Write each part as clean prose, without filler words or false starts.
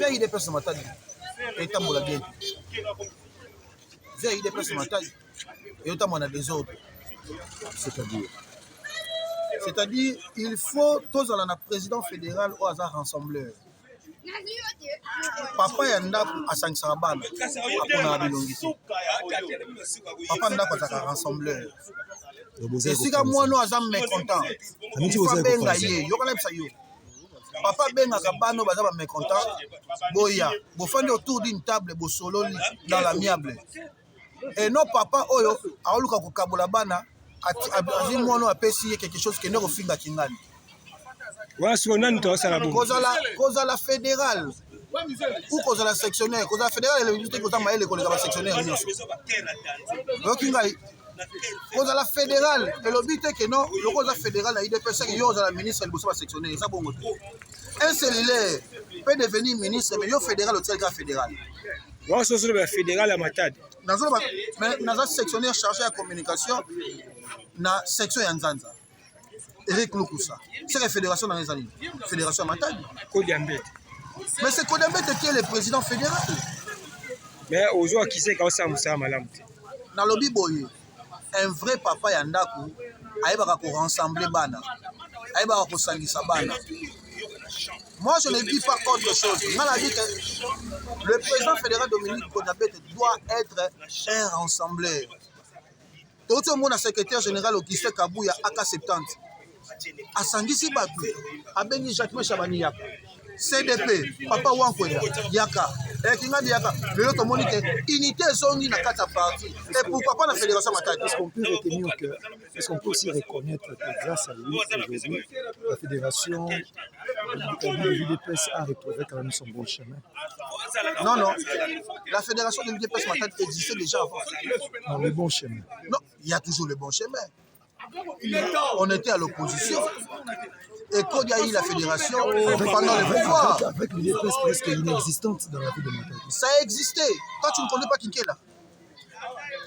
Via IDPS Matadi. Et t'as mon bien. Via IDPS Matadi. Et t'as mon désordre. C'est-à-dire, il faut tous dans président fédéral au hasard rassembleur. Papa yanda à Saint-Sabana, papa yanda à rassembleur. Et si moi nous sommes mécontents, il faut benga yé, papa benga kabano bazaba mécontent, boya, bofande autour d'une table, bo solo dans l'amiable. Et non papa oyo, aoluka kokabola bana, azi moi nous apesi quelque chose qui ne refinga kingani. Cause à la fédérale. Ou cause à la sectionnaire. Cause à la fédérale, elle est cause à la sectionnaire. Cause à la fédérale, elle obite que non, le cause à la fédérale, il est pensé que yo à la ministre, elle va sectionnaire. Ça bon. Un cellulaire peut devenir ministre, mais yo fédéral au tel fédéral. Moi, je suis fédéral à Matad. Mais dans un sectionnaire chargé à communication, na section Yanzanza. Eric Loukoussa. C'est la fédération dans les années. Fédération Matad. Mais c'est Kodambet qui est le président fédéral. Mais aujourd'hui, qui c'est quand ça m'a malam. Dans le Biboye, un vrai papa Yandaku, aïba ko rassembler bana. Aïba ko sangisa bana. Moi, je ne dis pas autre chose. On a dit que le président fédéral Dominique Kodambet doit être un rassembleur. Tout le monde a secrétaire général au Kiste Kabouya AK70. A Sangisi Batu, a Beni Jacques Chabani Yaka. CDP, Papa Wankweda, Yaka, et Kinga Yaka, le lot monique, unité zone na kata parti. Et pourquoi pas la fédération Matadi? Est-ce qu'on peut retenir que, est-ce qu'on peut aussi reconnaître que grâce à lui, aujourd'hui, la fédération de l'UDPS a retrouvé quand même son bon chemin? Non, non. La fédération de l'UDPS Matadi existait déjà avant. Dans le bon chemin. Non, il y a toujours le bon chemin. On était à l'opposition. Et quand il y a eu la fédération, pendant le pouvoir. Avec l'UDPS presque inexistante dans la vie de Matadi. Ça a existé. Toi, tu ne connais pas Kikela.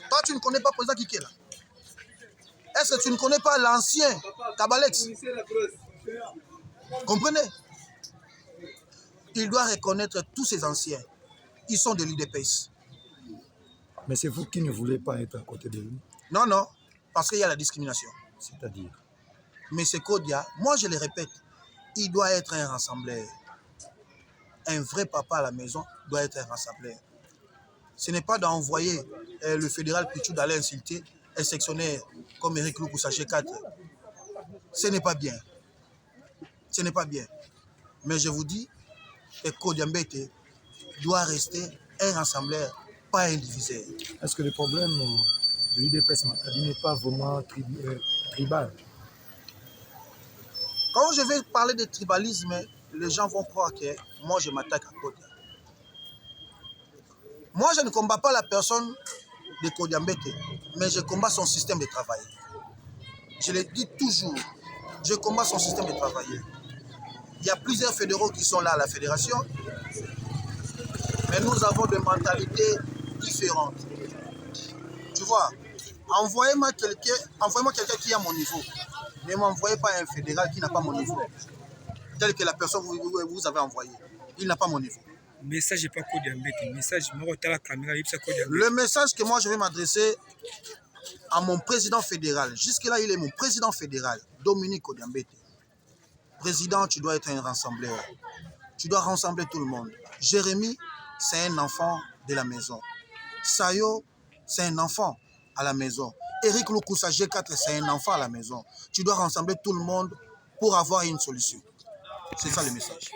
Toi, tu ne connais pas président Kikela. Est-ce que tu ne connais pas l'ancien Kabalex? Comprenez? Il doit reconnaître tous ces anciens. Ils sont de l'UDPS. Mais c'est vous qui ne voulez pas être à côté de lui? Non, non. Parce qu'il y a la discrimination. C'est-à-dire? Mais c'est Kodia, moi je le répète, il doit être un rassembleur. Un vrai papa à la maison doit être un rassembleur. Ce n'est pas d'envoyer le fédéral Pichou d'aller insulter un sectionnaire comme Eric Loukoussa G4. Ce n'est pas bien. Ce n'est pas bien. Mais je vous dis que Kodia Mbete doit rester un rassembleur, pas un diviseur. Est-ce que le problème de l'UDPS Matadi n'est pas vraiment tribal? Quand je vais parler de tribalisme, les gens vont croire que moi je m'attaque à Kodia. Moi je ne combats pas la personne de Kodia Mbete, mais je combats son système de travail. Je le dis toujours, je combats son système de travail. Il y a plusieurs fédéraux qui sont là à la fédération, mais nous avons des mentalités différentes. Tu vois, envoyez-moi quelqu'un qui est à mon niveau. Ne m'envoyez pas un fédéral qui n'a pas mon niveau. Tel que la personne que vous avez envoyé. Il n'a pas mon niveau. Message pas Kodia Mbete. Message, le message que moi je vais m'adresser à mon président fédéral. Jusque-là, il est mon président fédéral, Dominique Kodia Mbete. Président, tu dois être un rassembleur. Tu dois rassembler tout le monde. Jérémy, c'est un enfant de la maison. Sayo, c'est un enfant à la maison. Eric Loukoussa G4, c'est un enfant à la maison. Tu dois rassembler tout le monde pour avoir une solution. C'est ça le message.